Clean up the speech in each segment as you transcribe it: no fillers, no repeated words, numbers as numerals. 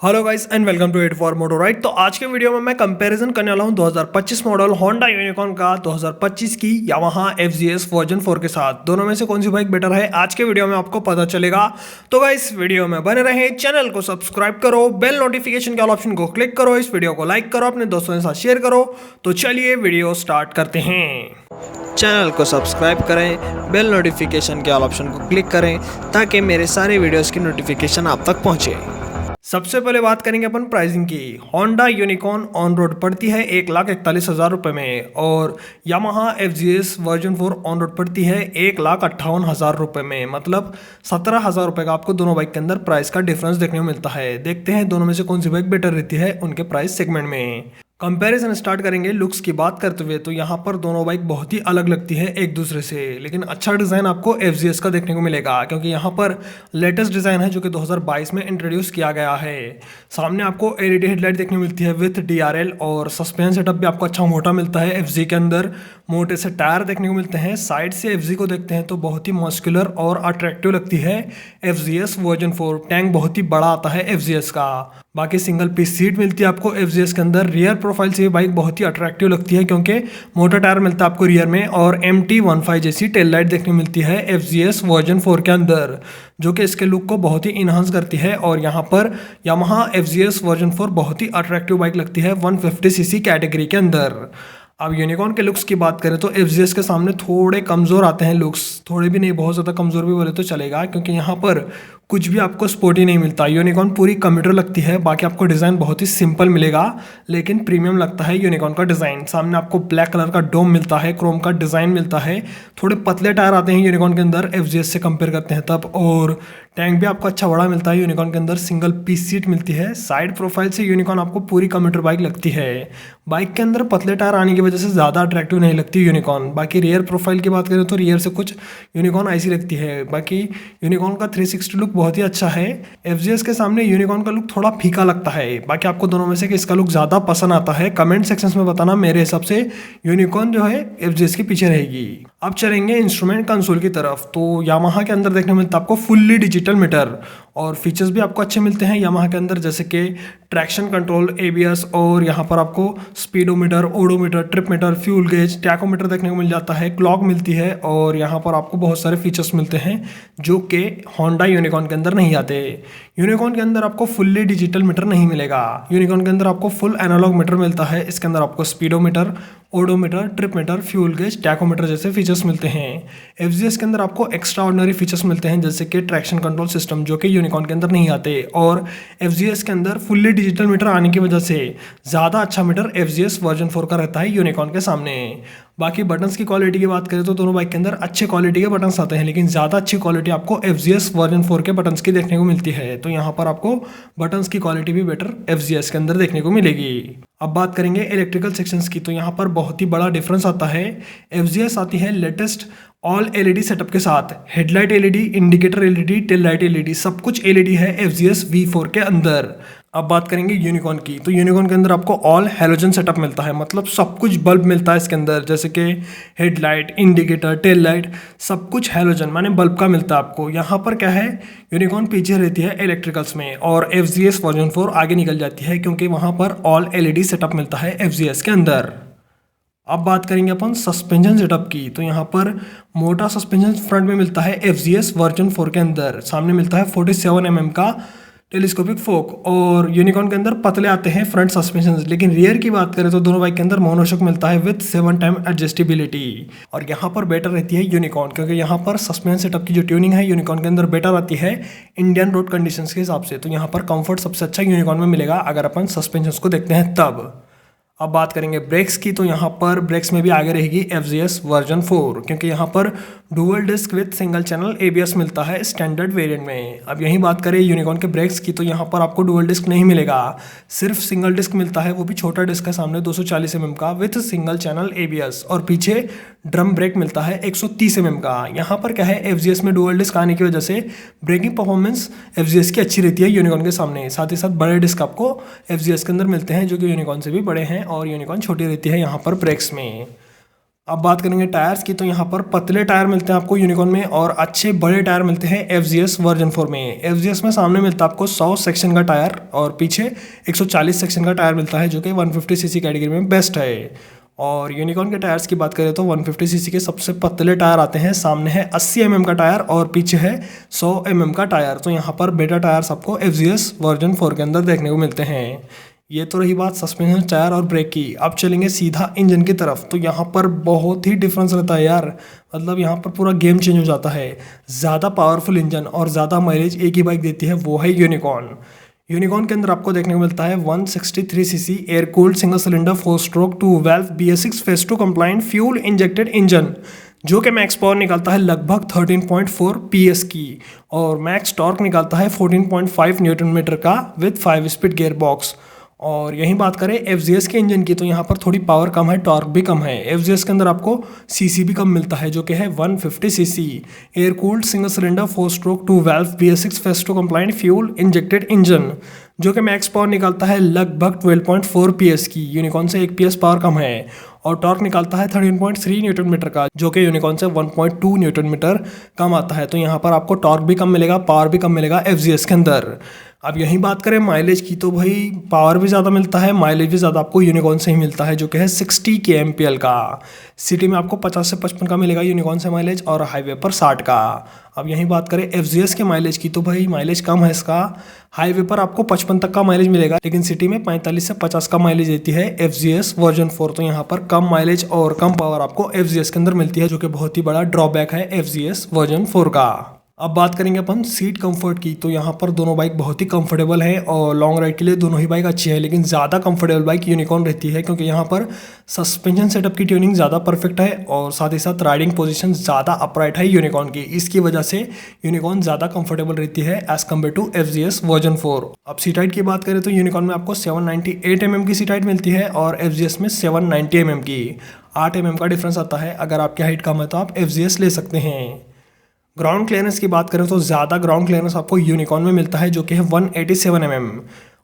Hello guys and welcome to 84 moto right. तो आज के वीडियो में मैं कंपैरिजन करने वाला हूं 2025 मॉडल होंडा यूनिकॉर्न का 2025 की यामाहा FZS वर्जन 4 के साथ। दोनों में से कौन सी बाइक बेटर है आज के वीडियो में आपको पता चलेगा। तो गाइस वीडियो में बने रहें, चैनल को सब्सक्राइब करो, बेल नोटिफिकेशन के ऑल ऑप्शन को क्लिक करो, इस वीडियो को लाइक करो, अपने दोस्तों के साथ शेयर करो। तो चलिए वीडियो स्टार्ट करते हैं। चैनल को सब्सक्राइब करें, बेल नोटिफिकेशन के ऑल ऑप्शन को क्लिक करें ताकि मेरे सारे वीडियोस की नोटिफिकेशन आप तक पहुंचे। सबसे पहले बात करेंगे अपन प्राइसिंग की। होंडा यूनिकॉर्न ऑन रोड पड़ती है 1,41,000 रुपये में और Yamaha FZS version 4 on road पड़ती है 1,58,000 रुपये में। मतलब 17,000 रुपये का आपको दोनों बाइक के अंदर प्राइस का डिफरेंस देखने को मिलता है। देखते हैं दोनों में से कौन सी बाइक बेटर रहती है उनके प्राइस सेगमेंट में। कंपैरिजन स्टार्ट करेंगे लुक्स की बात करते हुए, तो यहाँ पर दोनों बाइक बहुत ही अलग लगती है एक दूसरे से, लेकिन अच्छा डिज़ाइन आपको FZS का देखने को मिलेगा क्योंकि यहाँ पर लेटेस्ट डिज़ाइन है जो कि 2022 में इंट्रोड्यूस किया गया है। सामने आपको LED हेडलाइट देखने को मिलती है विथ DRL और सस्पेंस सेटअप भी आपको अच्छा मोटा मिलता है। FZ के अंदर मोटे से टायर देखने को मिलते हैं। साइड से FZ को देखते हैं तो बहुत ही मस्कुलर और अट्रैक्टिव लगती है FZS वर्जन 4। टैंक बहुत ही बड़ा आता है FZS का। बाकी सिंगल पीस सीट मिलती है आपको FZS के अंदर। रियर प्रोफाइल से ये बाइक बहुत ही अट्रैक्टिव लगती है क्योंकि मोटा टायर मिलता है आपको रियर में और MT15 जैसी टेल लाइट देखने को मिलती है FZS वर्जन 4 के अंदर, जो कि इसके लुक को बहुत ही इन्हांस करती है। और यहाँ पर यामाहा FZS वर्जन 4 बहुत ही अट्रैक्टिव बाइक लगती है 150cc कैटेगरी के अंदर। अब यूनिकॉर्न के लुक्स की बात करें तो FZS के सामने थोड़े कमज़ोर आते हैं लुक्स, थोड़े भी नहीं, बहुत ज़्यादा कमज़ोर भी बोले तो चलेगा क्योंकि यहाँ पर कुछ भी आपको स्पोर्टी नहीं मिलता। यूनिकॉर्न पूरी कम्यूटर लगती है। बाकी आपको डिज़ाइन बहुत ही सिंपल मिलेगा लेकिन प्रीमियम लगता है यूनिकॉर्न का डिज़ाइन। सामने आपको ब्लैक कलर का डोम मिलता है, क्रोम का डिज़ाइन मिलता है। थोड़े पतले टायर आते हैं यूनिकॉर्न के अंदर FZS से कंपेयर करते हैं तब। और टैंक भी आपको अच्छा बड़ा मिलता है यूनिकॉर्न के अंदर। सिंगल पीस सीट मिलती है। साइड प्रोफाइल से यूनिकॉर्न आपको पूरी कम्यूटर बाइक लगती है। बाइक के अंदर पतले टायर आने की वजह से ज़्यादा अट्रैक्टिव नहीं लगती यूनिकॉर्न। बाकी रियर प्रोफाइल की बात करें तो रियर से कुछ यूनिकॉर्न ऐसी लगती है। बाकी यूनिकॉर्न का 360 लुक बहुत ही अच्छा है। FZS के सामने यूनिकॉर्न का लुक थोड़ा फीका लगता है। बाकी आपको दोनों में से किसका लुक ज़्यादा पसंद आता है कमेंट सेक्शंस में बताना। मेरे हिसाब से यूनिकॉर्न जो है FZS के पीछे रहेगी। अब चलेंगे इंस्ट्रूमेंट कंसोल की तरफ। तो यामाहा के अंदर देखने को मिलता है आपको फुल्ली डिजिटल मीटर और फीचर्स भी आपको अच्छे मिलते हैं यामाहा के अंदर, जैसे कि ट्रैक्शन कंट्रोल, ABS और यहाँ पर आपको speedometer, odometer, trip meter, fuel gauge, tachometer देखने को मिल जाता है। क्लॉक मिलती है और यहाँ पर आपको बहुत सारे फीचर्स मिलते हैं जो कि होंडा यूनिकॉर्न के अंदर नहीं आते। यूनिकॉर्न के अंदर आपको फुल्ली डिजिटल मीटर नहीं मिलेगा। यूनिकॉर्न के अंदर आपको फुल एनालॉग मीटर मिलता है। इसके अंदर आपको speedometer, odometer, trip meter, fuel gauge, tachometer जैसे फीचर्स मिलते हैं। FZS के अंदर आपको एक्स्ट्रा ऑर्डिनरी फीचर्स मिलते हैं जैसे कि ट्रैक्शन कंट्रोल सिस्टम, जो कि यूनिकॉर्न के अंदर नहीं आते। और FZS के अंदर फुल्ली डिजिटल मीटर आने की वजह से ज़्यादा अच्छा मीटर FZS वर्जन 4 का रहता है यूनिकॉर्न के सामने। बाकी बटन्स की क्वालिटी की बात करें तो दोनों बाइक के अंदर अच्छे क्वालिटी के बटन्स आते हैं, लेकिन ज़्यादा अच्छी क्वालिटी आपको FZS वर्जन 4 के बटन्स की देखने को मिलती है। तो यहाँ पर आपको बटन्स की क्वालिटी भी बेटर FZS के अंदर देखने को मिलेगी। अब बात करेंगे इलेक्ट्रिकल सेक्शंस की, तो यहाँ पर बहुत ही बड़ा डिफरेंस आता है। FZS आती है लेटेस्ट ऑल LED सेटअप के साथ। Headlight LED, indicator LED, tail light LED, सब कुछ LED है FZS V4 के अंदर। अब बात करेंगे यूनिकॉर्न की, तो यूनिकॉर्न के अंदर आपको ऑल हैलोजन सेटअप मिलता है। मतलब सब कुछ बल्ब मिलता है इसके अंदर, जैसे कि हेडलाइट, इंडिकेटर, टेल लाइट, सब कुछ हैलोजन माने बल्ब का मिलता है आपको। यहाँ पर क्या है, यूनिकॉर्न पीछे रहती है इलेक्ट्रिकल्स में और FZS वर्जन 4 आगे निकल जाती है क्योंकि वहाँ पर ऑल LED सेटअप मिलता है FZS के अंदर। अब बात करेंगे अपन सस्पेंशन सेटअप की, तो यहाँ पर मोटा सस्पेंशन फ्रंट में मिलता है FZS वर्जन 4 के अंदर। सामने मिलता है 47 mm का टेलीस्कोपिक फोक और यूनिकॉर्न के अंदर पतले आते हैं फ्रंट सस्पेंशन। लेकिन रियर की बात करें तो दोनों बाइक के अंदर मोनोशॉक मिलता है विद 7 टाइम एडजस्टेबिलिटी। और यहाँ पर बेटर रहती है यूनिकॉर्न क्योंकि यहाँ पर सस्पेंशन सेटअप की जो ट्यूनिंग है यूनिकॉर्न के अंदर बेटर आती है इंडियन रोड कंडीशंस के हिसाब से। तो यहाँ पर कंफर्ट सबसे अच्छा यूनिकॉर्न में मिलेगा अगर अपन सस्पेंशन को देखते हैं तब। अब बात करेंगे ब्रेक्स की, तो यहाँ पर ब्रेक्स में भी आगे रहेगी FZS वर्जन 4 क्योंकि यहाँ पर dual disc with single channel ABS मिलता है स्टैंडर्ड वेरिएंट में। अब यही बात करें यूनिकॉर्न के ब्रेक्स की, तो यहाँ पर आपको डुअल डिस्क नहीं मिलेगा, सिर्फ सिंगल डिस्क मिलता है, वो भी छोटा डिस्क है सामने 240 mm का विथ सिंगल चैनल ABS और पीछे ड्रम ब्रेक मिलता है 130 mm का। यहाँ पर क्या है, FZS में डुअल डिस्क आने की वजह से ब्रेकिंग परफॉर्मेंस FZS की अच्छी रहती है यूनिकॉर्न के सामने। साथ ही साथ बड़े डिस्क आपको FZS के अंदर मिलते हैं जो कि यूनिकॉर्न से भी बड़े हैं और यूनिकॉर्न छोटी रहती है यहाँ पर ब्रेक्स में। अब बात करेंगे टायर्स की, तो यहाँ पर पतले टायर मिलते हैं आपको यूनिकॉर्न में और अच्छे बड़े टायर मिलते हैं FZS वर्जन 4 में। FZS में सामने मिलता है आपको 100 सेक्शन का टायर और पीछे 140 सेक्शन का टायर मिलता है, जो कि 150 सीसी कैटेगरी में बेस्ट है। और यूनिकॉर्न के टायर्स की बात करें तो 150 सीसी के सबसे पतले टायर आते हैं, सामने है 80 mm का टायर और पीछे है 100 mm का टायर। तो यहाँ पर बेटर टायर्स आपको FZS वर्जन 4 के अंदर देखने को मिलते हैं। ये तो रही बात सस्पेंशन, टायर और ब्रेक की। अब चलेंगे सीधा इंजन की तरफ, तो यहाँ पर बहुत ही डिफरेंस रहता है यार, मतलब यहाँ पर पूरा गेम चेंज हो जाता है। ज़्यादा पावरफुल इंजन और ज़्यादा माइलेज एक ही बाइक देती है, वो है यूनिकॉर्न। यूनिकॉर्न के अंदर आपको देखने को मिलता है 163 cc air cooled single cylinder 4 stroke 2 valve BS6 phase 2 compliant fuel injected engine, जो कि मैक्स पावर निकालता है लगभग 13.4 PS की और मैक्स टॉर्क निकालता है 14.5 न्यूटन मीटर का विद 5 स्पीड गियर बॉक्स। और यही बात करें FZS के इंजन की, तो यहाँ पर थोड़ी पावर कम है, टॉर्क भी कम है। FZS के अंदर आपको सीसी भी कम मिलता है, जो कि है 150 cc air cooled single cylinder 4 stroke 2 valve BS6 phase 2 compliant fuel injected engine, जो कि मैक्स पावर निकालता है लगभग 12.4 PS की। यूनिकॉर्न से 1 PS पावर कम है और टॉर्क निकालता है 13.3 न्यूटन मीटर का, जो कि यूनिकॉर्न से 1.2 न्यूटन मीटर कम आता है। तो यहाँ पर आपको टॉर्क भी कम मिलेगा, पावर भी कम मिलेगा FZS के अंदर। अब यही बात करें माइलेज की, तो भाई पावर भी ज़्यादा मिलता है, माइलेज भी ज़्यादा आपको यूनिकॉर्न से ही मिलता है, जो कि है 60 kmpl का। सिटी में आपको 50 से 55 का मिलेगा यूनिकॉर्न से माइलेज और हाईवे पर 60 का। अब यही बात करें FZS के माइलेज की, तो भाई माइलेज कम है इसका, हाईवे पर आपको 55 तक का माइलेज मिलेगा, लेकिन सिटी में 45 से 50 का माइलेज देती है FZS वर्जन 4। तो यहाँ पर कम माइलेज और कम पावर आपको FZS के अंदर मिलती है, जो कि बहुत ही बड़ा ड्रॉबैक है FZS वर्जन 4 का। अब बात करेंगे अपन सीट कंफर्ट की, तो यहाँ पर दोनों बाइक बहुत ही कंफर्टेबल है और लॉन्ग राइड के लिए दोनों ही बाइक अच्छी है, लेकिन ज़्यादा कंफर्टेबल बाइक यूनिकॉर्न रहती है, क्योंकि यहाँ पर सस्पेंशन सेटअप की ट्यूनिंग ज़्यादा परफेक्ट है और साथ ही साथ राइडिंग पोजीशन ज़्यादा अपराइट है यूनिकॉर्न की। इसकी वजह से यूनिकॉर्न ज़्यादा कंफर्टेबल रहती है as compare to FZS version 4। अब सीट हाइट की बात करें तो यूनिकॉर्न में आपको 798 mm की सीट हाइट मिलती है और FZS में 790 mm की। 8 mm का डिफरेंस आता है। अगर आपकी हाइट कम है तो आप FZS ले सकते हैं। ग्राउंड क्लियरेंस की बात करें तो ज़्यादा ग्राउंड क्लियरेंस आपको यूनिकॉर्न में मिलता है, जो कि है 187 mm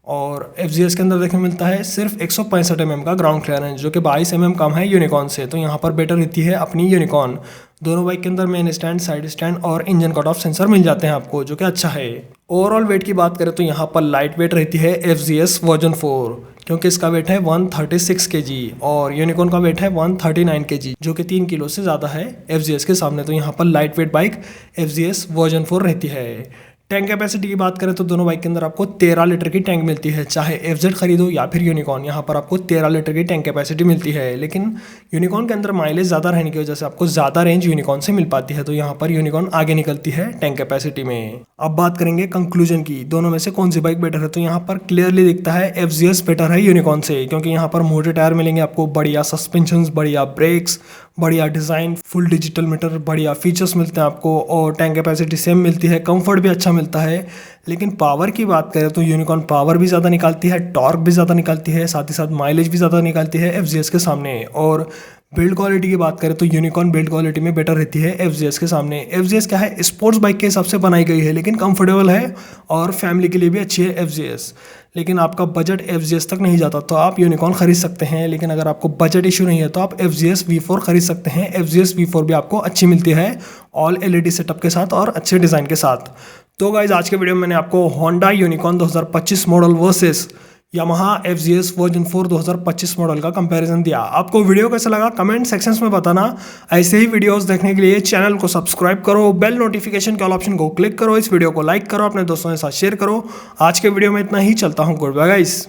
और FZS के अंदर देखने को मिलता है सिर्फ 165 mm का ग्राउंड क्लियरेंस, जो कि 22 mm कम है यूनिकॉर्न से। तो यहाँ पर बेटर रहती है अपनी यूनिकॉर्न। दोनों बाइक के अंदर मेन स्टैंड, साइड स्टैंड और इंजन कट ऑफ सेंसर मिल जाते हैं आपको, जो कि अच्छा है। ओवरऑल वेट की बात करें तो यहाँ पर लाइट वेट रहती है FZS वर्जन 4, क्योंकि इसका वेट है 136 kg और यूनिकॉर्न का वेट है 139 kg, जो कि 3 किलो से ज़्यादा है FZS के सामने। तो यहाँ पर light weight bike FZS version 4 रहती है। टैंक कैपेसिटी की बात करें तो दोनों बाइक के अंदर आपको 13 लीटर की टैंक मिलती है, चाहे FZ खरीदो या फिर यूनिकॉर्न। यहाँ पर आपको 13 लीटर की टैंक कैपेसिटी मिलती है, लेकिन यूनिकॉर्न के अंदर माइलेज ज़्यादा रहने की वजह से आपको ज़्यादा रेंज यूनिकॉर्न से मिल पाती है, तो यहाँ पर यूनिकॉर्न आगे निकलती है टैंक कैपेसिटी में। अब बात करेंगे कंक्लूजन की, दोनों में से कौन सी बाइक बेटर है, तो यहाँ पर क्लियरली दिखता है FZS बेटर है यूनिकॉर्न से, क्योंकि यहाँ पर मोटे टायर मिलेंगे आपको, बढ़िया सस्पेंशन, बढ़िया ब्रेक्स, बढ़िया डिज़ाइन, फुल डिजिटल मीटर, बढ़िया फीचर्स मिलते हैं आपको और टैंक कैपेसिटी सेम मिलती है, कंफर्ट भी अच्छा मिलता है। लेकिन पावर की बात करें तो यूनिकॉर्न पावर भी ज़्यादा निकालती है, टॉर्क भी ज़्यादा निकालती है, साथ ही साथ माइलेज भी ज़्यादा निकालती है FZS के सामने। और बिल्ड क्वालिटी की बात करें तो यूनिकॉर्न बिल्ड क्वालिटी में बेटर रहती है FZS के सामने। FZS क्या है, स्पोर्ट्स बाइक के हिसाब से बनाई गई है, लेकिन कंफर्टेबल है और फैमिली के लिए भी अच्छी है FZS। लेकिन आपका बजट FZS तक नहीं जाता तो आप यूनिकॉर्न खरीद सकते हैं, लेकिन अगर आपको बजट इशू नहीं है तो आप FZS V4 खरीद सकते हैं। FZS V4 भी आपको अच्छी मिलती है ऑल LED सेटअप के साथ और अच्छे डिज़ाइन के साथ। तो गाइज आज के वीडियो में मैंने आपको Honda unicorn 2025 model versus Yamaha FZS version 4 2025 model का कंपैरिजन दिया। आपको वीडियो कैसा लगा कमेंट सेक्शंस में बताना। ऐसे ही वीडियोस देखने के लिए चैनल को सब्सक्राइब करो, बेल नोटिफिकेशन के ऑल ऑप्शन को क्लिक करो, इस वीडियो को लाइक करो, अपने दोस्तों के साथ शेयर करो। आज के वीडियो में इतना ही, चलता हूँ, गुड बाय गाइस।